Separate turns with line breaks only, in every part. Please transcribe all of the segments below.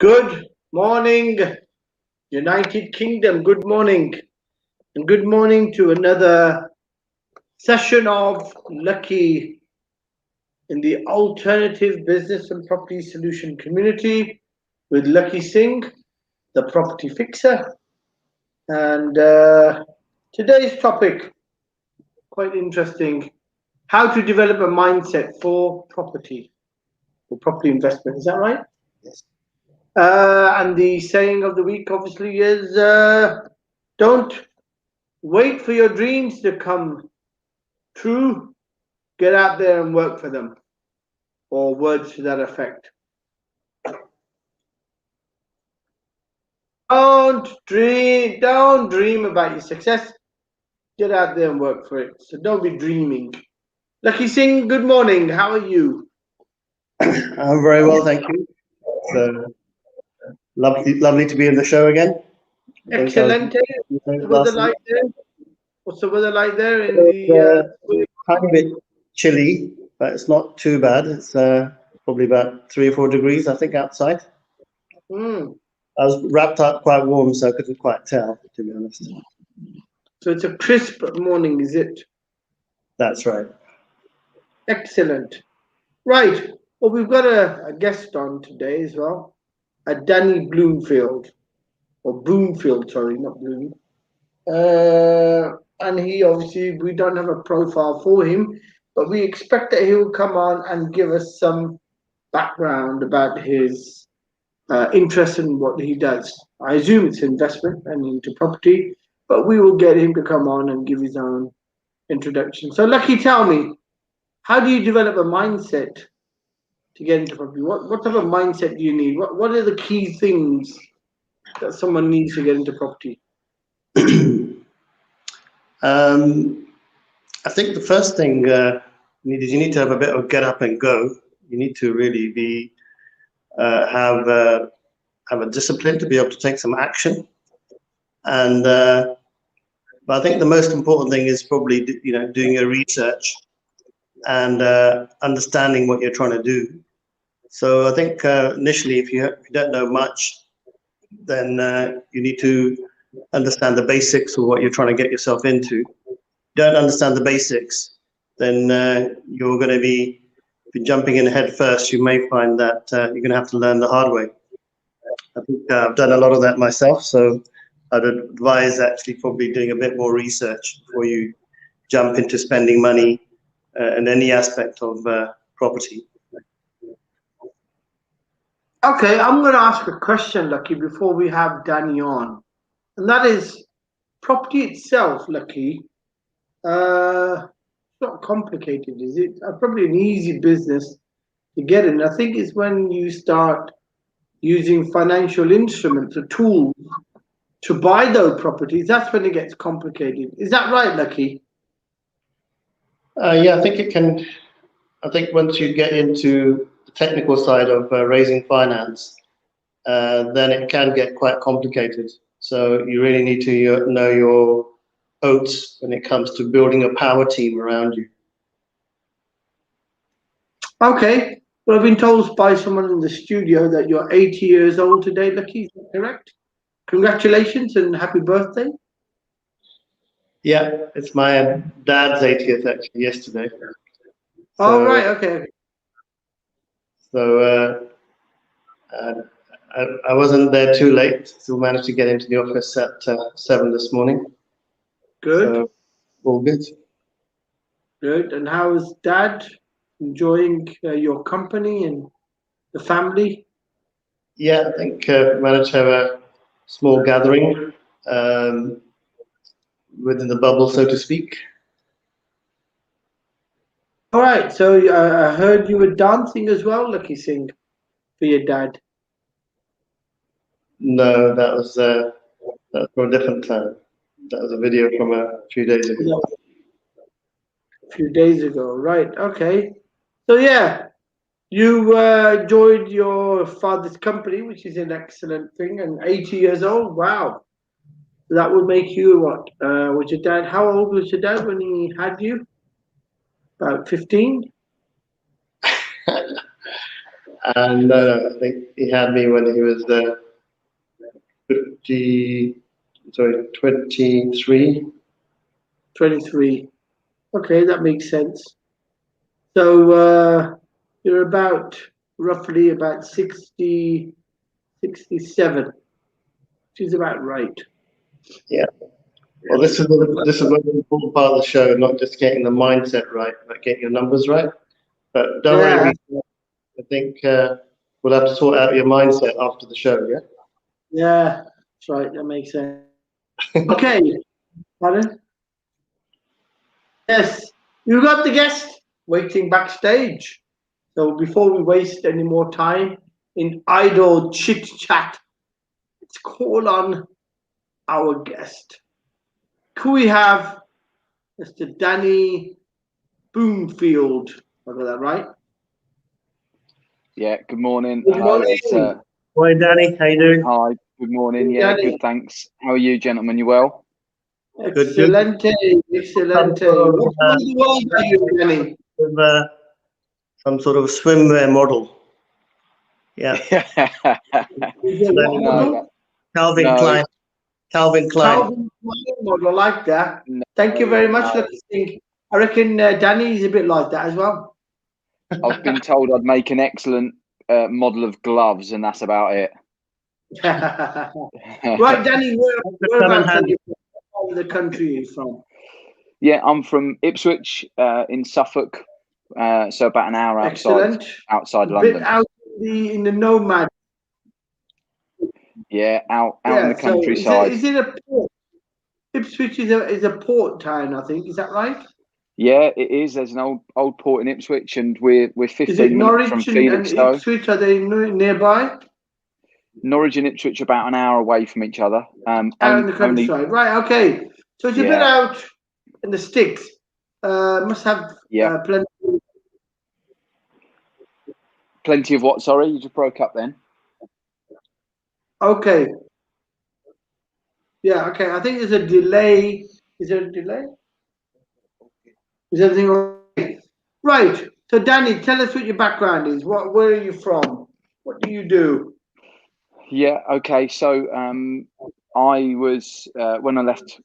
Good morning, United Kingdom. Good morning. And good morning to another session of Lucky in the alternative business and property solution community with Lakhi Singh, the property fixer. And today's topic, quite interesting, how to develop a mindset for property investment. Is that right? Yes. And the saying of the week, obviously, is don't wait for your dreams to come true. Get out there and work for them, or words to that effect. Don't dream about your success. Get out there and work for it. So don't be dreaming. Lakhi Singh, good morning. How are you?
I'm very well, thank you. So lovely to be in the show again.
Excellent. What's the weather like there? What's the weather like there in the?
Kind of a bit chilly, but it's not too bad. It's probably about 3 or 4 degrees, I think, outside. I was wrapped up quite warm, so I couldn't quite tell, to be honest.
So it's a crisp morning, is it?
That's right.
Excellent. Right. Well, we've got a guest on today as well, Danny Bloomfield, or Broomfield, sorry, not Bloom. And he obviously, we don't have a profile for him, but we expect that he will come on and give us some background about his interest in what he does. I assume it's investment and into property, but we will get him to come on and give his own introduction. So, Lakhi, tell me, how do you develop a mindset to get into property? What type of mindset do you need? What are the key things that someone needs to get into property?
I think the first thing you need to have a bit of get up and go. You need to really be have a discipline to be able to take some action. And but I think the most important thing is probably doing your research and understanding what you're trying to do. So I think initially, if you don't know much, then you need to understand the basics of what you're trying to get yourself into. If you don't understand the basics, then you're going to be, if you're jumping in head first, you may find that you're going to have to learn the hard way. I think I've done a lot of that myself, so I'd advise actually probably doing a bit more research before you jump into spending money in any aspect of property.
Okay, I'm going to ask a question, Lakhi, before we have Danny on. And that is, property itself, Lakhi, it's not complicated, is it? Probably an easy business to get in. I think it's when you start using financial instruments, a tool, to buy those properties, that's when it gets complicated. Is that right, Lakhi?
Yeah, I think it can. I think once you get into the technical side of raising finance, then it can get quite complicated. So you really need to know your oats when it comes to building a power team around you.
Okay. Well, I've been told by someone in the studio that you're 80 years old today, Lakhi. Is that correct? Congratulations and happy birthday.
Yeah, it's my dad's 80th actually yesterday.
Oh, right, okay.
So I wasn't there too late. Still managed to get into the office at 7 this morning.
Good.
So, all good.
Good. And how is Dad enjoying your company and the family?
Yeah, I think managed to have a small gathering within the bubble, so to speak.
All right. So I heard you were dancing as well, Lakhi Singh, for your dad.
No, that was for a different time. That was a video from a few days ago.
A few days ago, right? Okay. So yeah, you enjoyed your father's company, which is an excellent thing. And 80 years old, wow, that would make you what? Was your dad? How old was your dad when he had you? About 15.
And I think he had me when he was 23.
23. Okay, that makes sense. So you're roughly about 60, 67, which is about right.
Yeah. Well, this is a very important part of the show, not just getting the mindset right, but getting your numbers right. But don't worry, I think we'll have to sort out your mindset after the show, yeah?
Yeah, that's right. That makes sense. Okay, pardon? Yes, you got the guest waiting backstage. So before we waste any more time in idle chit chat, let's call on our guest. Could we have Mr. Danny Boomfield? I got that right?
Yeah, good morning.
Good morning.
Hi, Danny. How you doing?
Hi, good morning. Yeah,
Danny.
good, thanks. How are you, gentlemen? You well?
Excelente, excelente. What part of the world are you, Danny?
With some sort of swimwear model. Yeah.
Is it what model?
Calvin Klein. Calvin Klein.
Calvin Klein model, I like that.
No,
Thank you very much, Lakhi Singh. I reckon Danny is a bit like that as well.
I've been told I'd make an excellent model of gloves, and that's about it.
Right, Danny, whereabouts are you from? What part of the country are you from?
Yeah, I'm from Ipswich in Suffolk, so about an hour outside London.
Bit out in the nomad.
Yeah, out in the countryside.
So is it a port? Ipswich is a port town, I think. Is that right?
Yeah, it is. There's an old port in Ipswich, and we're 15
is it
minutes
Norwich
from
and
Felixstowe.
Ipswich, are they nearby?
Norwich and Ipswich about an hour away from each other.
Out in the countryside, right? Okay, so it's a bit out in the sticks. Must have
plenty of what? Sorry, you just broke up then.
Okay. Yeah. Okay. I think there's a delay. Is there a delay? Is everything okay? Right. So, Danny, tell us what your background is. Where are you from? What do you do?
Yeah. Okay. So, I was when I left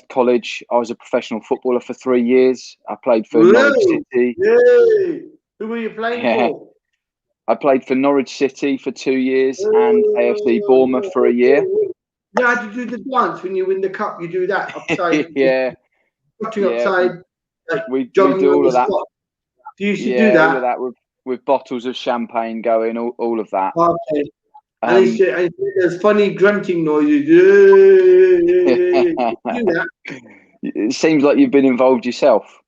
college, I was a professional footballer for 3 years. I played for Norwich City.
Yay! Who were you playing for?
I played for Norwich City for 2 years and AFC Bournemouth for a year.
You know how to do the dance when you win the cup? You do that upside. Upside.
We do all of that.
You should do that.
All of that with bottles of champagne going, all of that.
Okay. And there's funny grunting noises. Do that.
It seems like you've been involved yourself.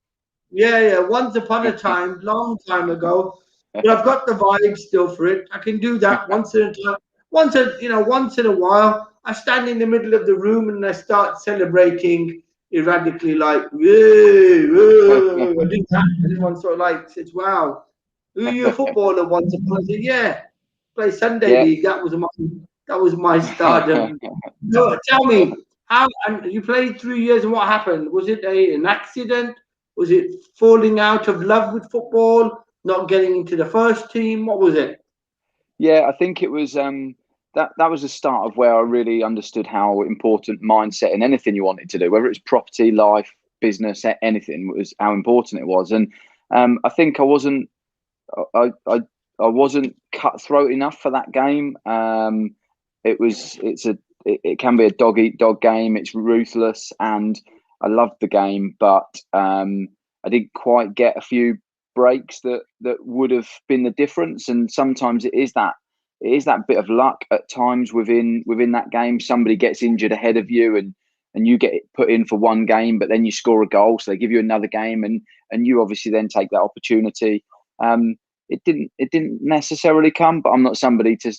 Yeah.
Once upon a time, long time ago. But I've got the vibe still for it. I can do that once in a time. Once in a while, I stand in the middle of the room and I start celebrating erratically, like, whoa. I do that. Everyone sort of like says, "Wow, who are you a footballer?" Once upon I said, "Yeah, play Sunday League." That was my stardom. So tell me, how? And you played 3 years, and what happened? Was it an accident? Was it falling out of love with football? Not getting into the first team? What was it?
Yeah, I think it was that was the start of where I really understood how important mindset in anything you wanted to do, whether it's property, life, business, anything, was how important it was. And I think I wasn't cutthroat enough for that game. It can be a dog eat dog game. It's ruthless, and I loved the game, but I didn't quite get a few breaks that would have been the difference. And sometimes it is that bit of luck at times within that game. Somebody gets injured ahead of you, and you get put in for one game, but then you score a goal, so they give you another game, and you obviously then take that opportunity. It didn't necessarily come, but I'm not somebody to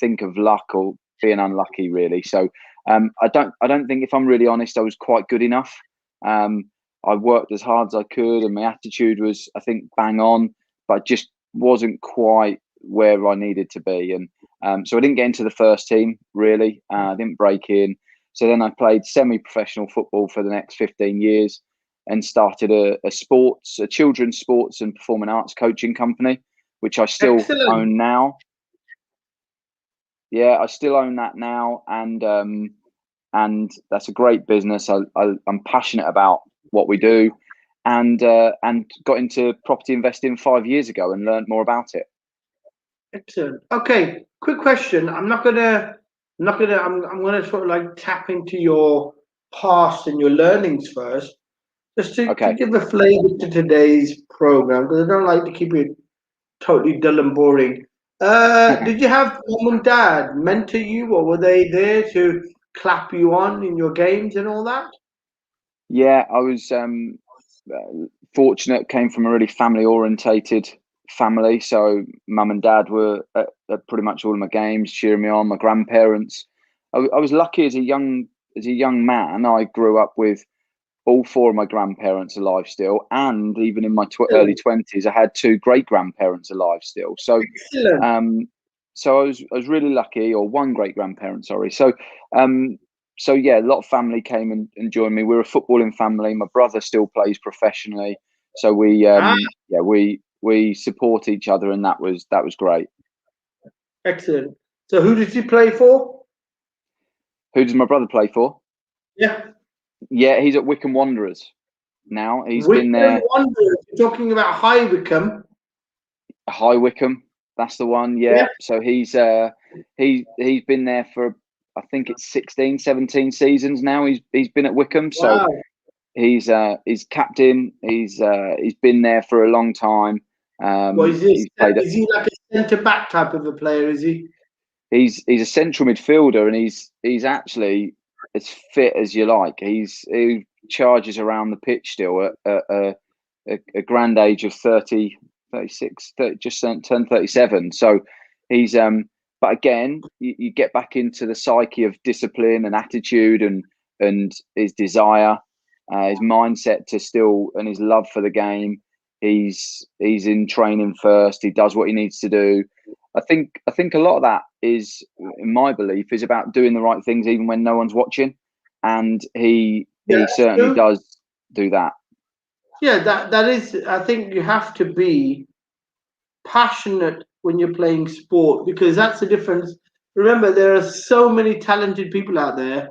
think of luck or being unlucky, really. So I don't think, if I'm really honest, I was quite good enough. I worked as hard as I could, and my attitude was, I think, bang on, but I just wasn't quite where I needed to be. And so I didn't get into the first team, really. I didn't break in. So then I played semi-professional football for the next 15 years and started a children's sports and performing arts coaching company, which I still
Excellent.
own now. Yeah, I still own that now, and that's a great business. I'm passionate about what we do, and got into property investing 5 years ago and learned more about it.
Excellent. Okay, quick question. I'm gonna sort of like tap into your past and your learnings first, just to give a flavor to today's program, because I don't like to keep it totally dull and boring. Did you have mom and dad mentor you, or were they there to clap you on in your games and all that?
Yeah, I was fortunate. Came from a really family-orientated family, so mum and dad were at pretty much all of my games, cheering me on. My grandparents. I was lucky as a young man. I grew up with all four of my grandparents alive still, and even in my early 20s, I had two great grandparents alive still. So, so I was really lucky, or one great grandparent, sorry. So, so yeah, a lot of family came and joined me. We're a footballing family. My brother still plays professionally, so we we support each other, and that was great.
Excellent. So, who did you play for?
Who does my brother play for?
Yeah,
he's at Wycombe Wanderers now. He's
Wycombe
been there.
Wanderers. You're talking about High Wycombe.
High Wycombe, that's the one. Yeah. So he's been there for, I think it's 16, 17 seasons now. He's been at Wycombe. So
Wow.
he's captain. He's been there for a long time.
What is this? Is he like a centre back type of a player? Is he?
He's a central midfielder, and he's actually as fit as you like. He charges around the pitch still at a grand age of 30, 36, 30, just turned 37. So he's but again, you get back into the psyche of discipline and attitude and his desire, his mindset to still, and his love for the game. He's in training first. He does what he needs to do. I think a lot of that is, in my belief, is about doing the right things even when no one's watching, and he certainly does do that.
Yeah, that is. I think you have to be passionate when you're playing sport, because that's the difference. Remember, there are so many talented people out there.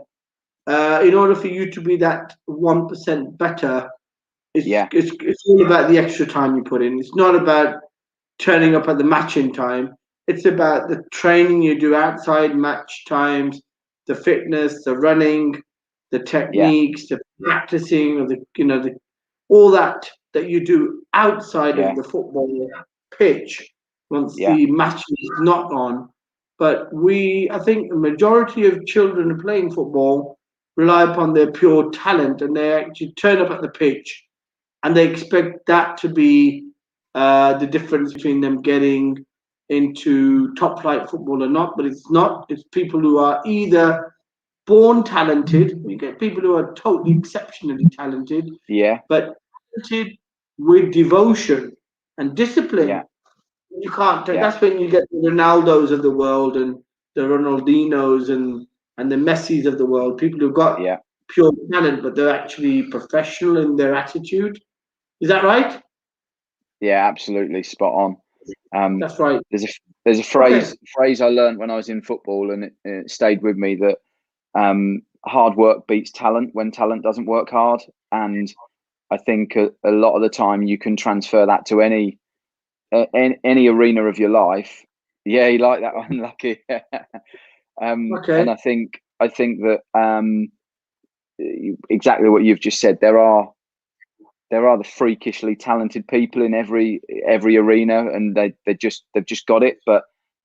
In order for you to be that 1% better, it's all about the extra time you put in. It's not about turning up at the matching time. It's about the training you do outside match times, the fitness, the running, the techniques, the practicing of the all that you do outside of the football pitch once the match is not on. But I think the majority of children who are playing football rely upon their pure talent, and they actually turn up at the pitch, and they expect that to be the difference between them getting into top flight football or not. But it's not. It's people who are either born talented. You get people who are totally exceptionally talented, but talented with devotion and discipline. You can't. That's when you get the Ronaldos of the world and the Ronaldinos and the Messis of the world. People who've got pure talent, but they're actually professional in their attitude. Is that right?
Yeah, absolutely spot on.
That's right.
There's a phrase I learned when I was in football, and it stayed with me, that hard work beats talent when talent doesn't work hard. And I think a lot of the time you can transfer that to any arena of your life. Yeah, you like that one, Lucky. And I think that exactly what you've just said. There are the freakishly talented people in every arena, and they've just got it. But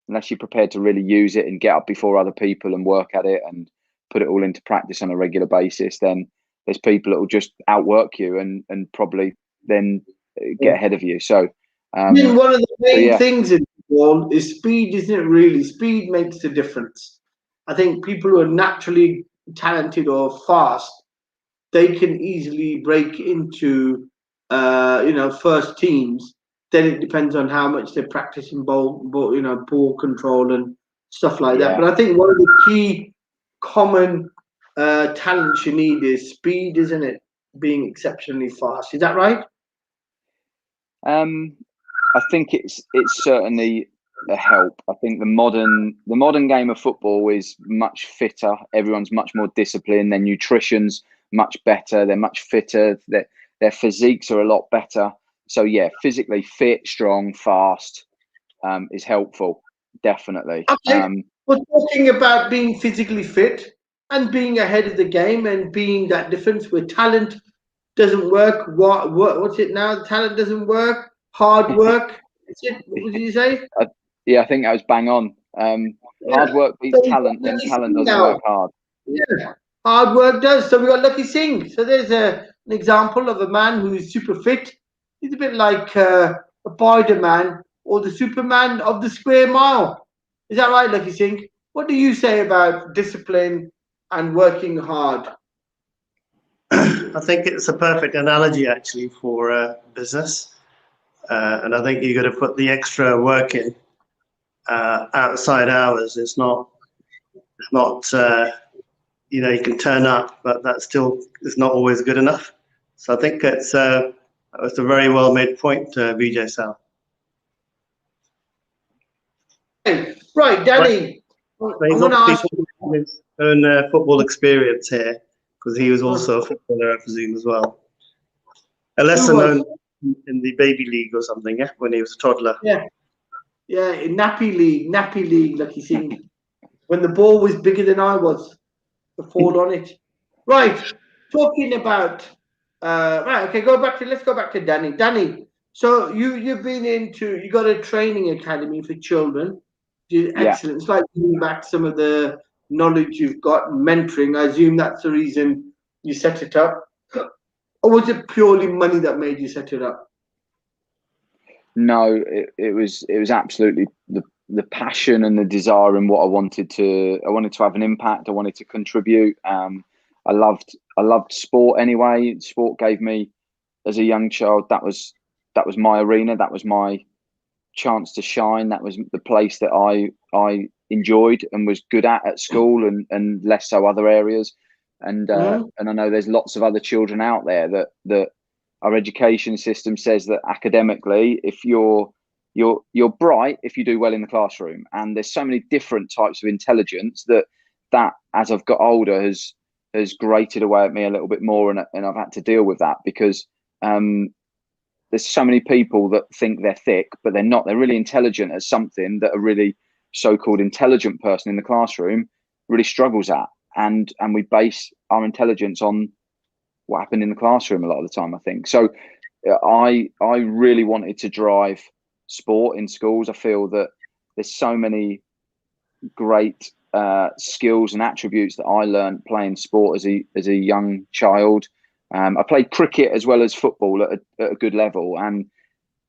unless you're prepared to really use it and get up before other people and work at it and put it all into practice on a regular basis, then there's people that will just outwork you and probably then get ahead of you. So
I mean, one of the main things in football is speed, isn't it? Really, speed makes the difference. I think people who are naturally talented or fast, they can easily break into first teams. Then it depends on how much they're practicing ball control and stuff like that. But I think one of the key common talents you need is speed, isn't it? Being exceptionally fast. Is that right?
I think it's certainly a help. I think the modern game of football is much fitter. Everyone's much more disciplined. Their nutrition's much better. They're much fitter. Their physiques are a lot better. So yeah, physically fit, strong, fast is helpful, definitely.
Okay, we're talking about being physically fit and being ahead of the game and being that difference where talent doesn't work. What's it now? Talent doesn't work. Hard work. What did you say?
Yeah, I think that was bang on. Hard work beats talent when talent doesn't work hard.
Yeah, hard work does. So we got Lakhi Singh. So there's an example of a man who is super fit. He's a bit like a Spider-Man or the Superman of the square mile. Is that right, Lakhi Singh? What do you say about discipline and working hard?
I think it's a perfect analogy actually for business, and I think you got to put the extra work in outside hours. It's not you can turn up, but that still is not always good enough. So I think it's a very well made point, Vijay Sal.
Right, Danny.
He's
I'm going to ask
his own football experience here, because he was also a footballer, I presume, as well. A lesser known in the baby league or something, yeah, when he was a toddler.
Yeah, in Nappy League, Lakhi Singh. When the ball was bigger than I was, I fought on it. Right, talking about right. Okay, let's go back to Danny. Danny, so you got a training academy for children. Excellent. It's like giving back some of the knowledge you've got, mentoring. I assume that's the reason you set it up, or was it purely money that made you set it up?
No, it was absolutely the passion and the desire and what I wanted to have an impact. I wanted to contribute. I loved sport anyway. Sport gave me, as a young child, that was my arena. That was my chance to shine. That was the place that I enjoyed and was good at school, and less so other areas. And I know there's lots of other children out there that our education system says that academically, if you're bright, if you do well in the classroom, and there's so many different types of intelligence that as I've got older has grated away at me a little bit more, and I've had to deal with that, because there's so many people that think they're thick, but they're not. They're really intelligent at something that a really so-called intelligent person in the classroom really struggles at, and we base our intelligence on what happened in the classroom a lot of the time, I think. So I really wanted to drive sport in schools. I feel that there's so many great skills and attributes that I learned playing sport as a young child. I played cricket as well as football at a good level, and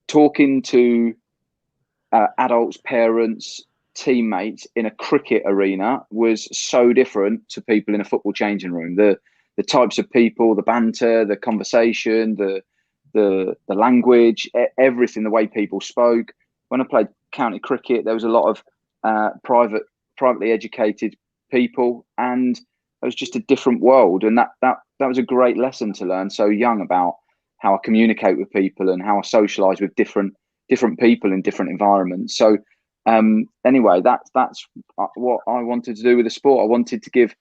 talking to adults, parents, teammates in a cricket arena was so different to people in a football changing room. The types of people, the banter, the conversation, the language, everything, the way people spoke. When I played county cricket, there was a lot of privately educated people, and it was just a different world. And that was a great lesson to learn so young about how I communicate with people and how I socialize with different people in different environments. So anyway, that's what I wanted to do with the sport. I wanted to give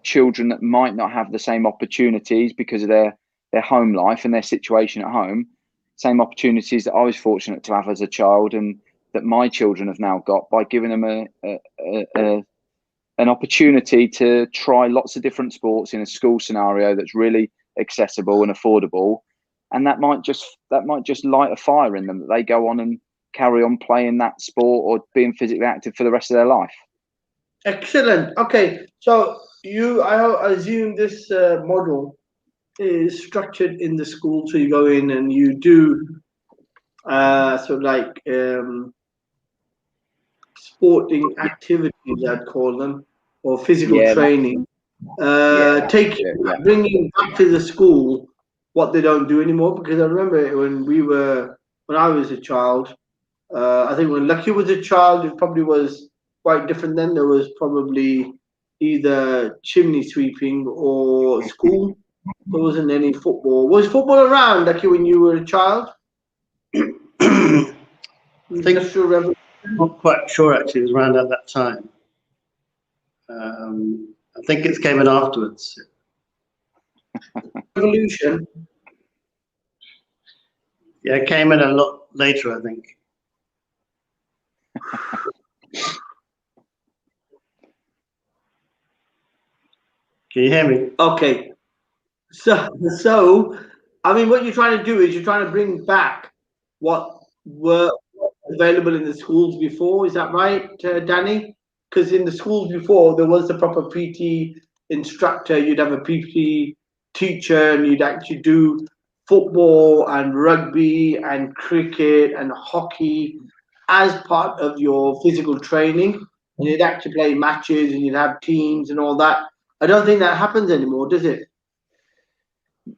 children that might not have the same opportunities because of their home life and their situation at home, same opportunities that I was fortunate to have as a child, and that my children have now got, by giving them an opportunity to try lots of different sports in a school scenario that's really accessible and affordable. And that might just light a fire in them, that they go on and carry on playing that sport or being physically active for the rest of their life.
Excellent. Okay, so I assume this model is structured in the school, so you go in and you do sporting activities, I'd call them, or physical training. Bringing back to the school what they don't do anymore, because I remember when I was a child. I think when Lakhi was a child, it probably was quite different. Then there was probably either chimney sweeping or school. There wasn't any football. Was football around, Lakhi, when you were a child? Industrial Revolution?
I'm not quite sure actually, it was around at that time. I think it's came in afterwards.
Revolution?
Yeah, it came in a lot later, I think. Can you hear me?
Okay. So, I mean, what you're trying to do is you're trying to bring back what were available in the schools before. Is that right, Danny? Because in the schools before, there was the proper PT instructor. You'd have a PT teacher, and you'd actually do football and rugby and cricket and hockey as part of your physical training. And you'd actually play matches, and you'd have teams and all that. I don't think that happens anymore, does it?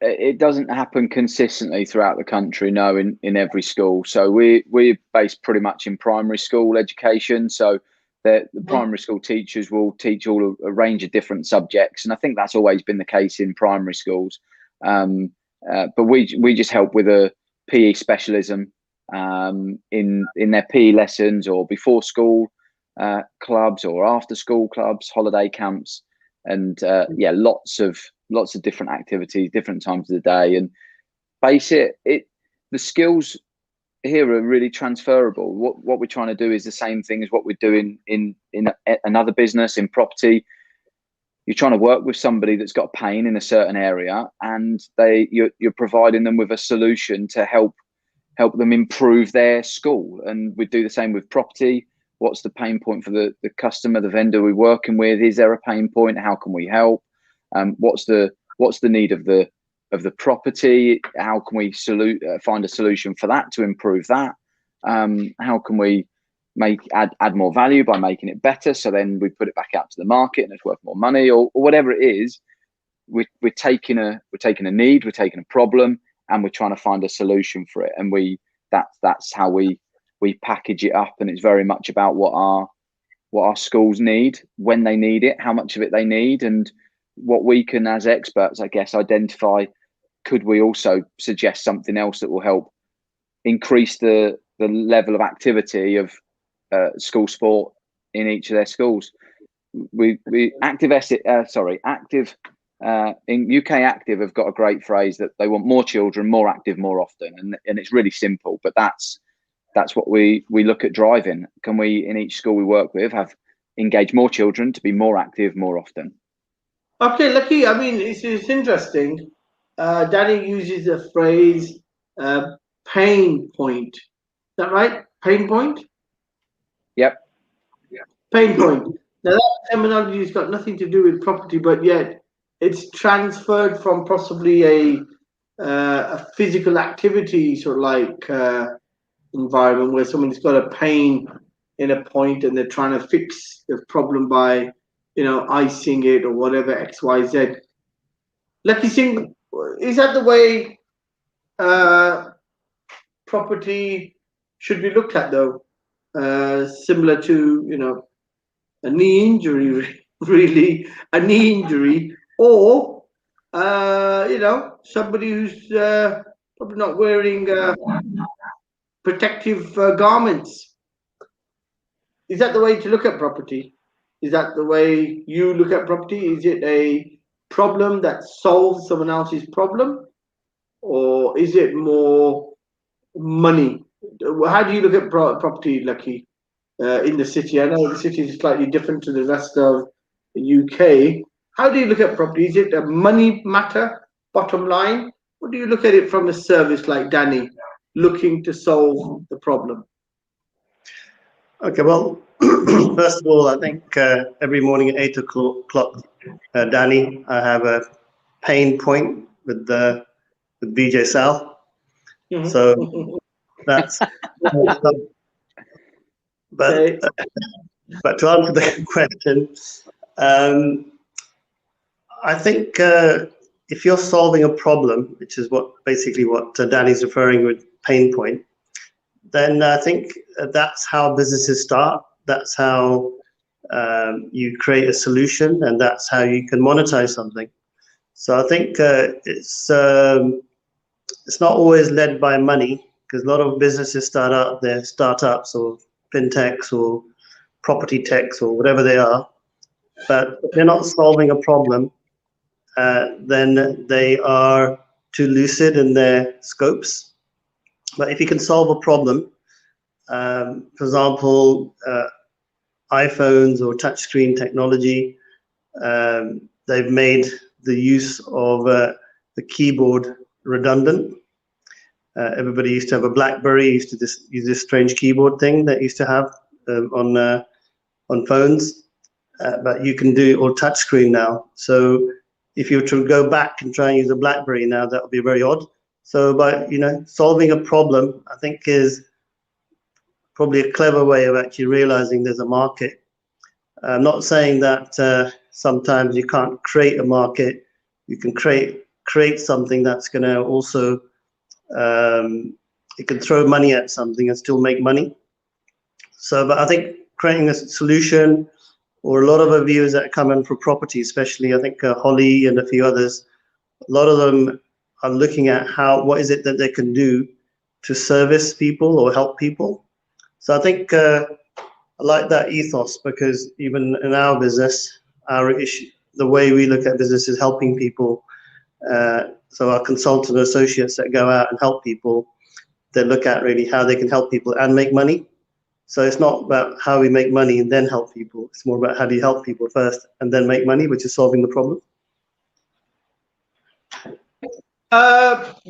It doesn't happen consistently throughout the country, no, in every school. So we're based pretty much in primary school education. So the primary school teachers will teach all a range of different subjects, and I think that's always been the case in primary schools. But we just help with a PE specialism in their PE lessons, or before school clubs, or after school clubs, holiday camps, and yeah, lots of different activities, different times of the day, and the skills here are really transferable. What we're trying to do is the same thing as what we're doing in another business, in property. You're trying to work with somebody that's got pain in a certain area, and you're providing them with a solution to help them improve their school. And we do the same with property. What's the pain point for the customer, the vendor we're working with? Is there a pain point? How can we help? What's the need of the property? How can we find a solution for that to improve that? How can we add more value by making it better, so then we put it back out to the market and it's worth more money, or whatever it is? We're taking a need, we're taking a problem, and we're trying to find a solution for it. And that's how we package it up. And it's very much about what our schools need, when they need it, how much of it they need, and what we can, as experts, I guess, identify. Could we also suggest something else that will help increase the level of activity of school sport in each of their schools? Active in UK Active have got a great phrase that they want more children, more active, more often, and it's really simple, but that's what we look at driving. Can we, in each school we work with, have engage more children to be more active more often?
Okay, Lakhi, I mean, it's interesting. Danny uses the phrase pain point. Is that right? Pain point?
Yep.
Pain point. Now, that terminology has got nothing to do with property, but yet it's transferred from possibly a physical activity, sort of like environment, where someone's got a pain in a point and they're trying to fix the problem by, icing it or whatever, X, Y, Z. Lakhi Singh, is that the way property should be looked at, though? Similar to, a knee injury, really, a knee injury, or, somebody who's probably not wearing protective garments. Is that the way to look at property? Is that the way you look at property? Is it a problem that solves someone else's problem? Or is it more money? How do you look at property, Lakhi, in the city? I know the city is slightly different to the rest of the UK. How do you look at property? Is it a money matter, bottom line? Or do you look at it from a service like Danny, looking to solve the problem?
Okay, well, first of all, I think every morning at 8 o'clock, Danny, I have a pain point with BJ Sal.
Mm-hmm.
So that's but to answer the question, I think if you're solving a problem, which is basically what Danny's referring with pain point, then I think that's how businesses start. That's how you create a solution, and that's how you can monetize something. So I think it's not always led by money, because a lot of businesses start out, they're startups or fintechs or property techs or whatever they are, but if they're not solving a problem, then they are too lucid in their scopes. But if you can solve a problem, for example, iPhones or touchscreen technology, they've made the use of the keyboard redundant. Everybody used to have a BlackBerry, used to use this strange keyboard thing that used to have on phones, but you can do all touchscreen now. So if you were to go back and try and use a BlackBerry now, that would be very odd. So by solving a problem, I think is probably a clever way of actually realizing there's a market. I'm not saying that sometimes you can't create a market. You can create something that's going to also you can throw money at something and still make money. So, but I think creating a solution, or a lot of our viewers that come in for property, especially I think Holly and a few others, a lot of them are looking at what is it that they can do to service people or help people. So I think I like that ethos, because even in our business, the way we look at business is helping people. So our consultant associates that go out and help people, they look at really how they can help people and make money. So it's not about how we make money and then help people. It's more about how do you help people first and then make money, which is solving the problem.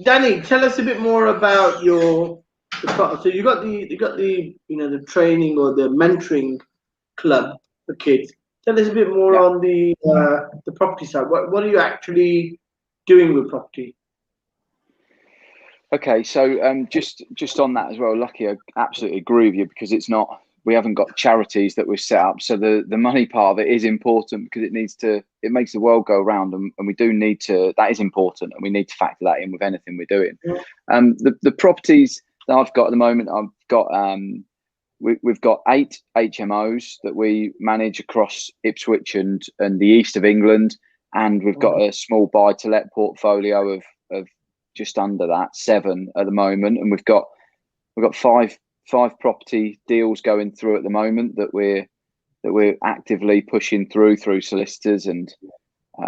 Danny, tell us a bit more about so you got the the training or the mentoring club for kids. Tell us a bit more on the property side. What are you actually doing with property?
Okay, so just on that as well, Lucky, I absolutely agree with you, because we haven't got charities that we've set up. So the money part of it is important, because it makes the world go round, and we do need to, that is important, and we need to factor that in with anything we're doing. The properties that I've got at the moment, we've got 8 HMOs that we manage across Ipswich and the east of England, and we've got a small buy-to-let portfolio of just under that, 7 at the moment, and we've got 5 property deals going through at the moment that we're actively pushing through solicitors and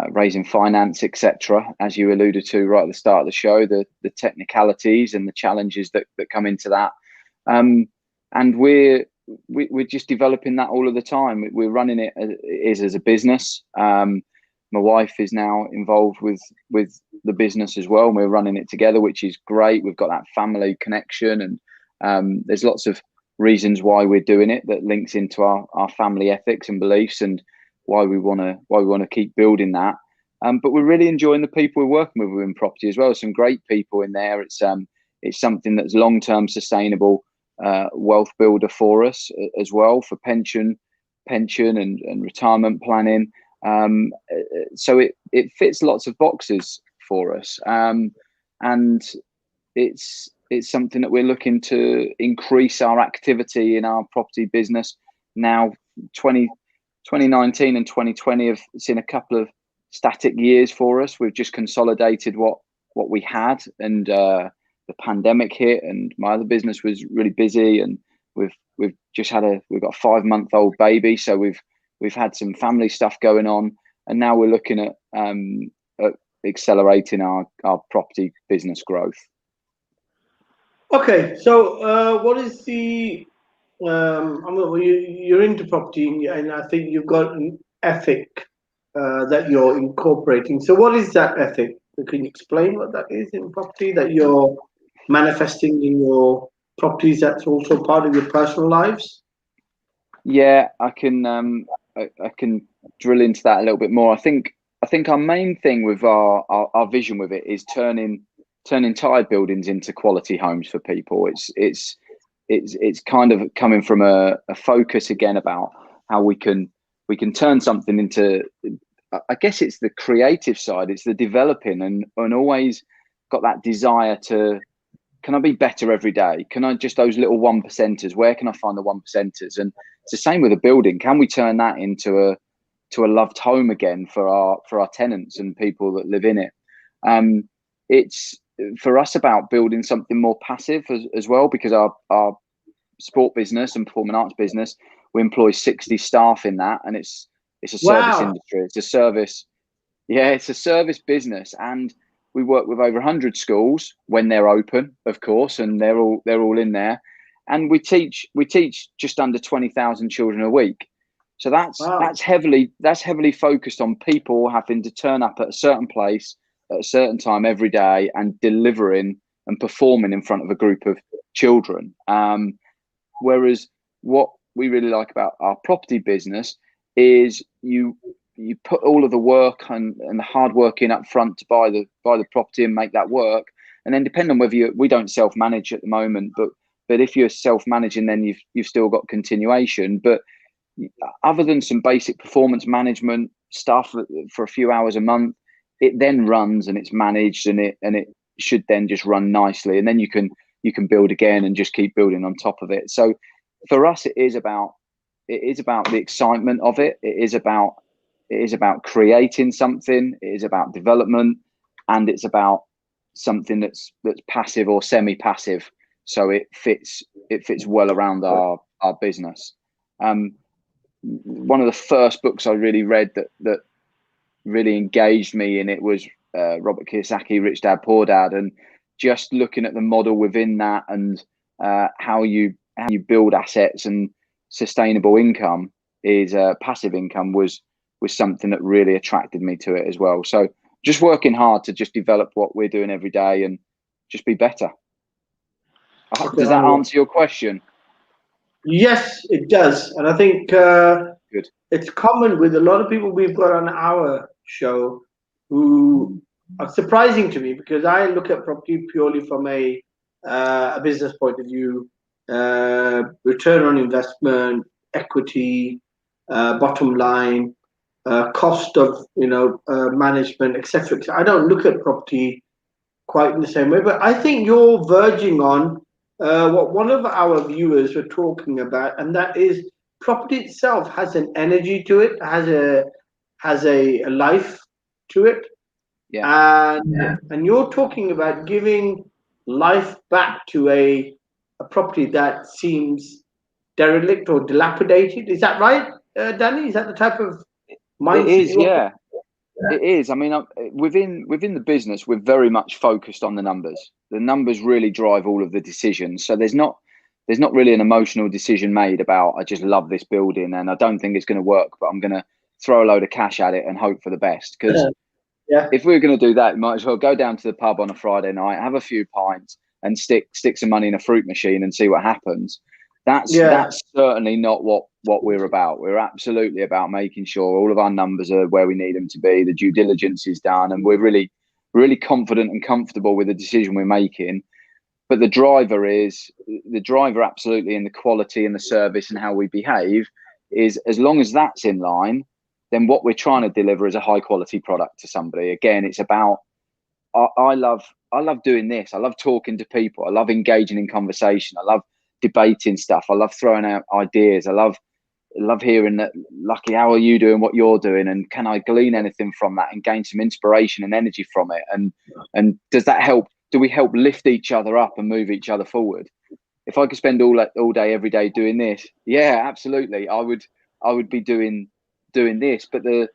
raising finance, etc. As you alluded to right at the start of the show, the technicalities and the challenges that come into that, and we're just developing that all of the time. We're running it as a business. My wife is now involved with the business as well, and we're running it together, which is great. We've got that family connection, and there's lots of reasons why we're doing it that links into our family ethics and beliefs, and why we want to keep building that. But we're really enjoying the people we're working with within property as well. Some great people in there. It's something that's long-term sustainable wealth builder for us as well, for pension and retirement planning. So it fits lots of boxes for us, and it's something that we're looking to increase our activity in our property business. Now 2019 and 2020 have seen a couple of static years for us. We've just consolidated what we had, and the pandemic hit, and my other business was really busy, and we've got a 5-month-old baby, so we've had some family stuff going on, and now we're looking at accelerating our property business growth.
Okay, so what is the you're into property, and I think you've got an ethic that you're incorporating. So what is that ethic? Can you explain what that is in property that you're manifesting in your properties? That's also part of your personal lives.
Yeah, I can drill into that a little bit more. I think our main thing with our vision with it is turning tired buildings into quality homes for people. It's kind of coming from a focus again about how we can turn something into, I guess it's the creative side, it's the developing, and always got that desire to, can I be better every day? Can I just, those little 1%ers, where can I find the 1%ers? And it's the same with a building. Can we turn that into a loved home again for our tenants and people that live in it? for us about building something more passive as well, because our sport business and performing arts business, we employ 60 staff in that, and it's a service industry. It's a service. Yeah, it's a service business, and we work with over 100 schools when they're open, of course, and they're all in there. And we teach just under 20,000 children a week. So that's heavily focused on people having to turn up at a certain place at a certain time every day and delivering and performing in front of a group of children. Whereas what we really like about our property business is you put all of the work and the hard work in up front to buy the property and make that work. And then depending on whether we don't self-manage at the moment, but if you're self-managing, then you've still got continuation. But other than some basic performance management stuff for a few hours a month, it then runs and it's managed, and it should then just run nicely. And then you can build again and just keep building on top of it. So for us, it is about the excitement of it. It is about creating something. It is about development, and it's about something that's passive or semi-passive. So it fits well around our business. One of the first books I really read that really engaged me in it was Robert Kiyosaki, Rich Dad Poor Dad, and just looking at the model within that, and how you build assets and sustainable income is passive income was something that really attracted me to it as well. So just working hard to just develop what we're doing every day and just be better. Does that answer your question?
Yes, it does. And I think
Good.
It's common with a lot of people we've got on our show who are surprising to me, because I look at property purely from a business point of view, return on investment, equity, bottom line, cost of management, etc. I don't look at property quite in the same way, but I think you're verging on what one of our viewers were talking about, and that is property itself has an energy to it, has a life to it.
Yeah.
And you're talking about giving life back to a property that seems derelict or dilapidated. Is that right, Danny? Is that the type of mindset?
It is, yeah. It is. I mean, within the business, we're very much focused on the numbers. The numbers really drive all of the decisions. So there's not really an emotional decision made about, I just love this building and I don't think it's going to work, but I'm going to throw a load of cash at it and hope for the best. Because if we're going to do that, we might as well go down to the pub on a Friday night, have a few pints, and stick some money in a fruit machine and see what happens. That's certainly not what we're about. We're absolutely about making sure all of our numbers are where we need them to be. The due diligence is done, and we're really, really confident and comfortable with the decision we're making. But the driver absolutely in the quality and the service and how we behave is, as long as that's in line, then what we're trying to deliver is a high quality product to somebody. Again, it's about, I love doing this. I love talking to people. I love engaging in conversation. I love debating stuff. I love throwing out ideas. I love hearing that, Lucky, how are you doing what you're doing, and can I glean anything from that and gain some inspiration and energy from it, and does that help? Do we help lift each other up and move each other forward? If I could spend all day every day doing this, yeah, absolutely, I would be doing this. But the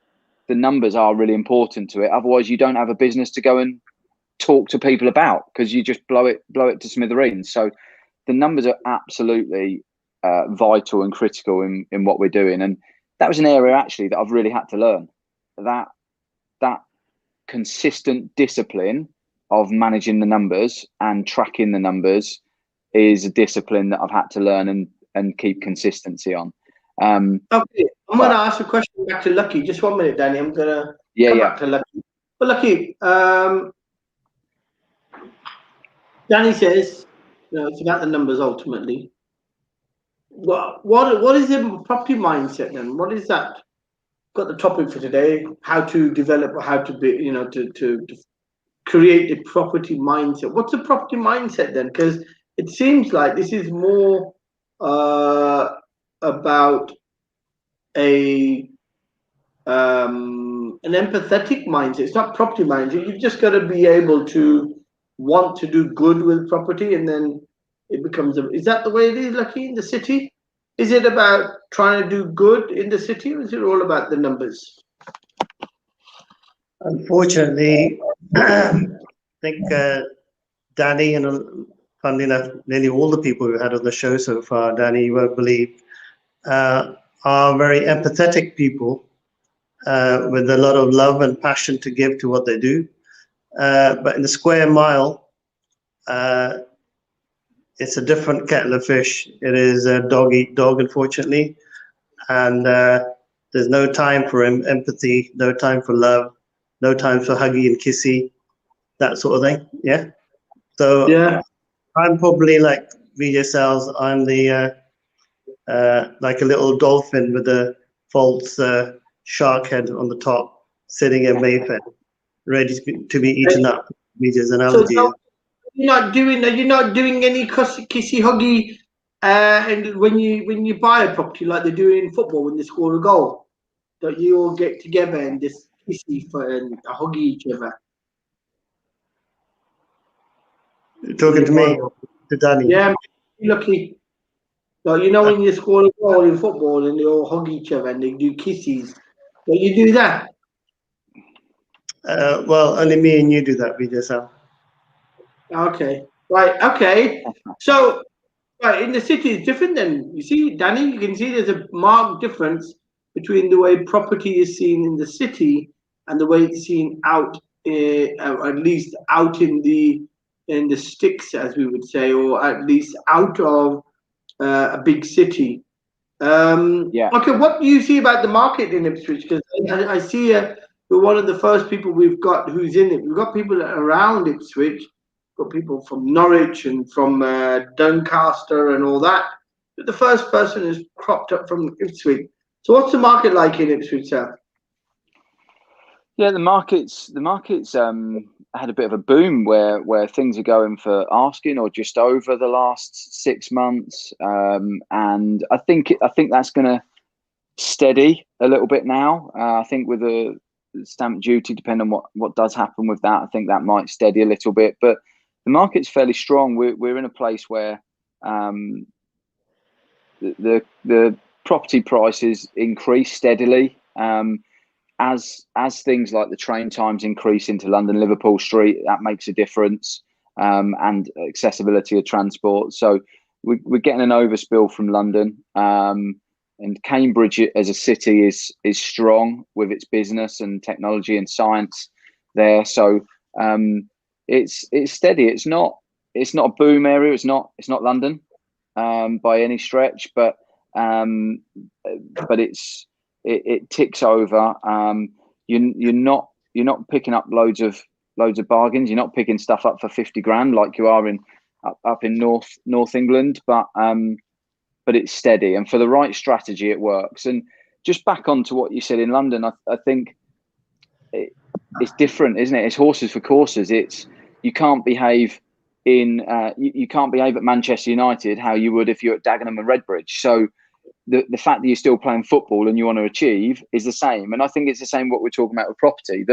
numbers are really important to it. Otherwise you don't have a business to go and talk to people about, because you just blow it to smithereens. So the numbers are absolutely vital and critical in what we're doing. And that was an area actually that I've really had to learn, that consistent discipline of managing the numbers and tracking the numbers is a discipline that I've had to learn and keep consistency on.
Okay, I'm going to ask a question back to Lucky. Just 1 minute, Danny. I'm going to come back to Lucky. But Lucky, Danny says, it's about the numbers ultimately. What is the property mindset then? What is that? Got the topic for today: how to develop, or how to be, to create the property mindset. What's the property mindset then? Because it seems like this is more about an empathetic mindset. It's not property mindset. You've just got to be able to want to do good with property, and then it becomes is that the way it is, Lakhi, in the city? Is it about trying to do good in the city, or is it all about the numbers?
Unfortunately, I think Danny and funnily enough, nearly all the people who had on the show so far, Danny, you won't believe, are very empathetic people with a lot of love and passion to give to what they do. But in the square mile, it's a different kettle of fish. It is a dog eat dog, unfortunately. And there's no time for empathy, no time for love, no time for huggy and kissy, that sort of thing. Yeah. So
Yeah.
I'm probably like Vijay Sals. I'm the like a little dolphin with a false shark head on the top, sitting in Mayfair, ready to be eaten up. Vijay's analogy.
So are you not doing any kissy huggy and when you buy a property like they do in football when they score a goal? That you all get together and just kissy and hug each other?
You're talking to me, to Danny?
Yeah, Lucky. So you know when you score a goal in football and they all hug each other and they do kisses. So you do that?
Well, only me and you do that, Vijay Sal.
Okay. Right, okay. So right, in the city it's different then. You see, Danny, you can see there's a marked difference between the way property is seen in the city and the way it's seen out, at least out in the sticks, as we would say, or at least out of a big city.
Yeah.
Okay, what do you see about the market in Ipswich? Because I see you're one of the first people we've got who's in it. We've got people around Ipswich, got people from Norwich and from Doncaster and all that. But the first person who's cropped up from Ipswich. So what's the market like in Ipswich, sir?
Yeah, the market's had a bit of a boom where things are going for asking or just over the last 6 months, and I think that's going to steady a little bit now. I think with the stamp duty, depending on what does happen with that, I think that might steady a little bit. But the market's fairly strong. We're in a place where the property prices increase steadily. As things like the train times increase into London, Liverpool Street, that makes a difference, and accessibility of transport. So we're getting an overspill from London, and Cambridge as a city is strong with its business and technology and science there. So it's steady. It's not a boom area. It's not London by any stretch, but it ticks over. You're not picking up loads of bargains. You're not picking stuff up for 50 grand like you are up in North England, but it's steady, and for the right strategy it works. And just back onto what you said in London, I think it's different, isn't it? It's horses for courses. You can't behave you can't behave at Manchester United how you would if you're at Dagenham and Redbridge. So the fact that you're still playing football and you want to achieve is the same. And I think it's the same what we're talking about with property.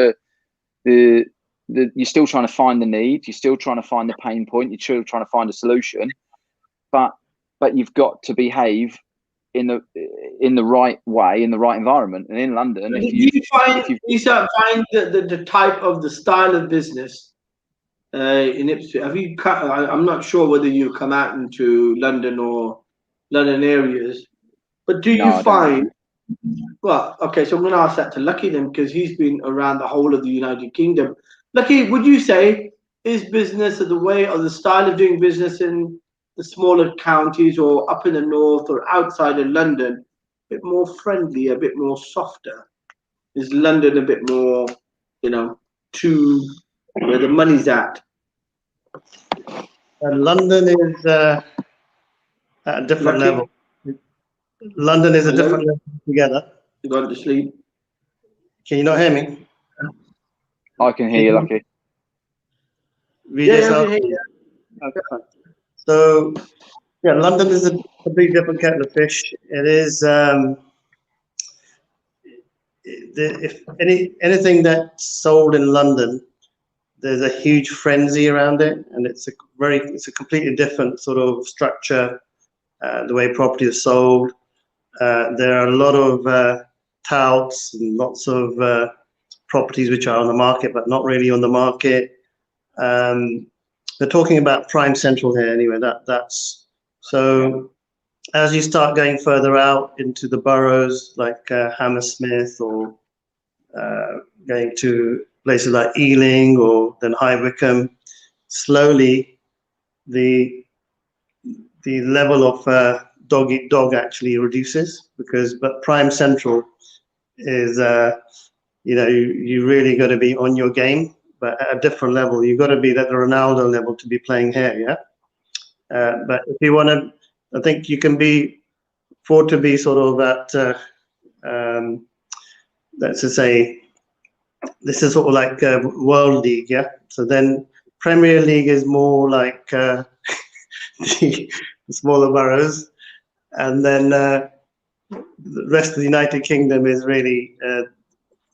You're still trying to find the need, you're still trying to find the pain point, you're still trying to find a solution, but you've got to behave in the right way, in the right environment. And in London,
do you find the type of the style of business in Ipswich? I'm not sure whether you come out into London or London areas, but do you find? Well, okay, so I'm going to ask that to Lakhi then, because he's been around the whole of the United Kingdom. Lakhi, would you say is business or the way or the style of doing business in the smaller counties or up in the north or outside of London a bit more friendly, a bit more softer? Is London a bit more, to where the money's at?
London is at a different level. London is a different level together.
You gone to sleep?
Can you not hear me?
I can hear you, Lakhi.
I can hear you. Okay, fine. So, yeah, London is a completely different kettle of fish. It is, if anything that's sold in London there's a huge frenzy around it, and it's a completely different sort of structure. The way property is sold, there are a lot of touts and lots of properties which are on the market but not really on the market. They're talking about prime central here anyway. That's so. As you start going further out into the boroughs like Hammersmith, or going to places like Ealing or then High Wycombe, slowly the level of dog eat dog actually reduces, but prime central is you really got to be on your game, but at a different level. You've got to be at the Ronaldo level to be playing here, yeah. But if you want to, I think you can afford to be sort of at let's just say this is sort of like World League, yeah. So then Premier League is more like the smaller boroughs, and then the rest of the United Kingdom is really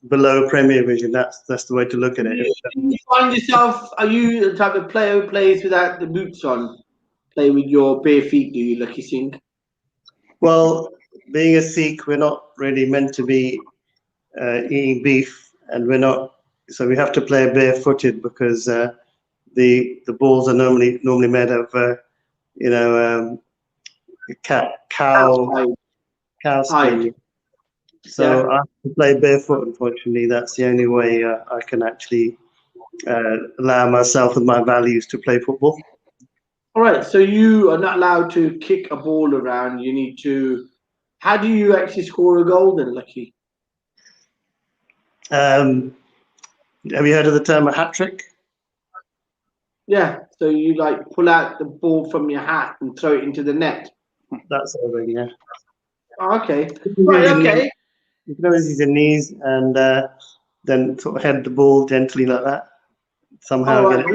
below Premier Division. That's the way to look at it.
Do you find yourself? Are you the type of player who plays without the boots on? Play with your bare feet, do you, Lakhi Singh? Well,
being a Sikh, we're not really meant to be eating beef, and we're not. So we have to play barefooted because the balls are normally made of cow skin. So I have to play barefoot. Unfortunately, that's the only way I can actually allow myself and my values to play football.
All right. So you are not allowed to kick a ball around. You need to. How do you actually score a goal then, Lakhi?
Have you heard of the term a hat trick?
Yeah. So you like pull out the ball from your hat and throw it into the net.
That's sort of thing, yeah.
Oh, okay. Right. Okay.
You can always use your knees and then sort of head the ball gently like that. Somehow get it.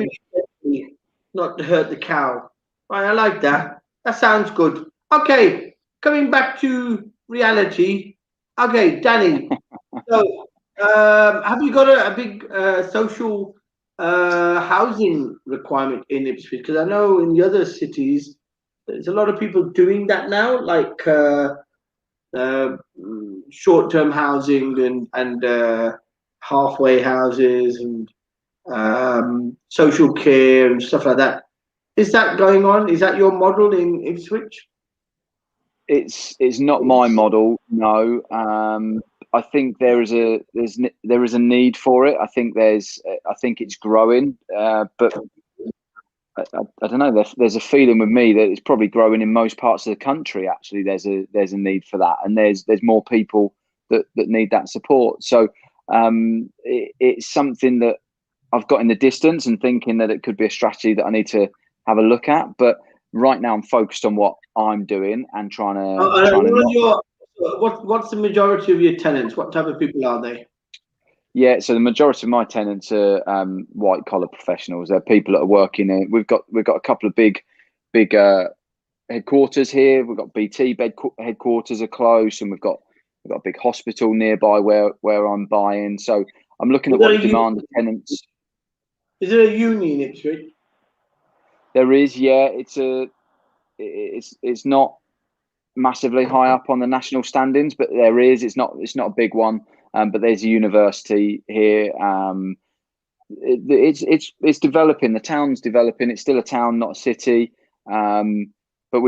Really, not to hurt the cow. Right. I like that. That sounds good. Okay. Coming back to reality. Okay, Danny. So, have you got a big social housing requirement in Ipswich? Because I know in the other cities, there's a lot of people doing that now, like short-term housing and halfway houses and social care and stuff like that. Is that going on? Is that your model in Ipswich?
It's not my model. No. I think there is a need for it. I think it's growing, but I don't know. There's a feeling with me that it's probably growing in most parts of the country. Actually, there's a need for that, and there's more people that need that support. So it's something that I've got in the distance and thinking that it could be a strategy that I need to have a look at. But right now, I'm focused on what I'm doing and trying to.
What's the majority of your tenants? What type of people are they?
Yeah, so the majority of my tenants are white collar professionals. They're people that are working in. We've got a couple of big headquarters here. We've got BT headquarters are close, and we've got a big hospital nearby where I'm buying. So I'm looking at what the demand of tenants.
Is there a uni in Ipswich?
There is, yeah. It's not massively high up on the national standings, but there is. It's not a big one, but there's a university here. It's developing. The town's developing. It's still a town, not a city. But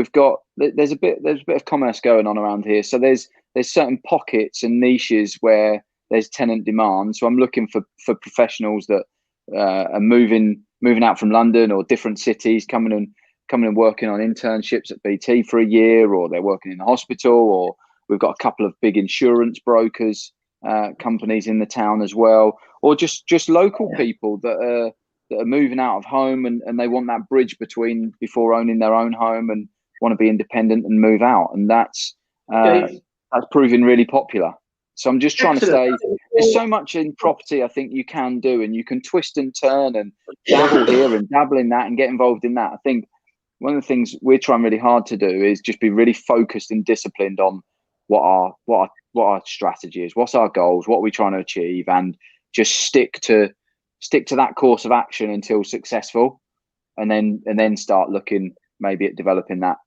there's a bit of commerce going on around here. So there's certain pockets and niches where there's tenant demand. So I'm looking for professionals that are moving out from London or different cities, coming and working on internships at BT for a year, or they're working in the hospital, or we've got a couple of big insurance brokers companies in the town as well, or just local people that are moving out of home and they want that bridge before owning their own home and want to be independent and move out, and that's proving really popular. So I'm just trying to stay. There's so much in property I think you can do, and you can twist and turn and dabble here and dabble in that and get involved in that. I think one of the things we're trying really hard to do is just be really focused and disciplined on what our strategy is, what's our goals, what we're trying to achieve, and just stick to stick to that course of action until successful, and then start looking maybe at developing that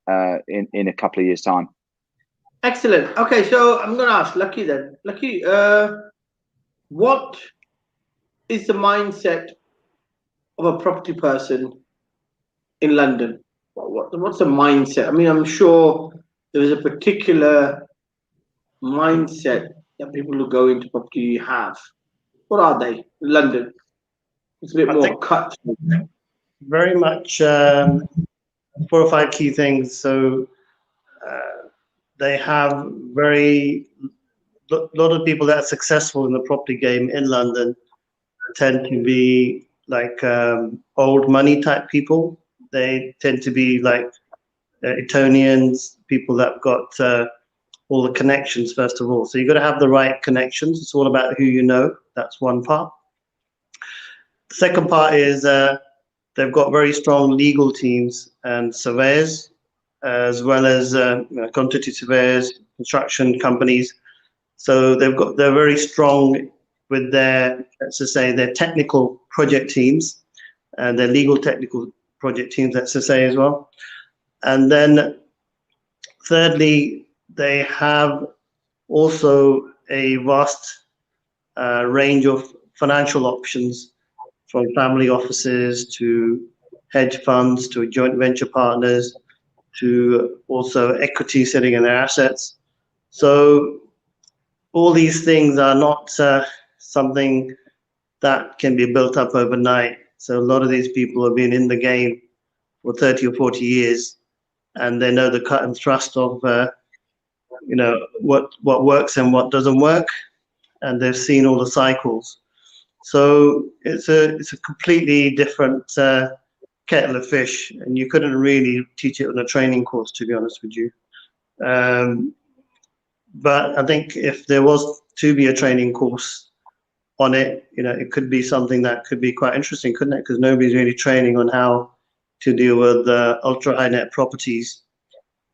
in a couple of years' time.
Excellent. Okay, so I'm going to ask Lakhi then. Lakhi, what is the mindset of a property person in London? What's the mindset? I mean, I'm sure there is a particular mindset that people who go into property have. What are they in London? It's a bit more cut.
Very much 4 or 5 key things. So they have lot of people that are successful in the property game in London tend to be like old money type people. They tend to be like Etonians, people that got all the connections first of all. So you've got to have the right connections. It's all about who you know. That's one part. The second part is they've got very strong legal teams and surveyors, as well as quantity surveyors, construction companies. So they're very strong with their, let's just say, their technical project teams and their legal technical project teams, let's just say, as well. And then thirdly, they have also a vast range of financial options, from family offices to hedge funds to joint venture partners to also equity sitting in their assets. So all these things are not something that can be built up overnight. So a lot of these people have been in the game for 30 or 40 years, and they know the cut and thrust of what works and what doesn't work, and they've seen all the cycles. So it's a completely different kettle of fish, and you couldn't really teach it on a training course, to be honest with you. But I think if there was to be a training course on it, it could be something that could be quite interesting, couldn't it? Because nobody's really training on how to deal with ultra high net properties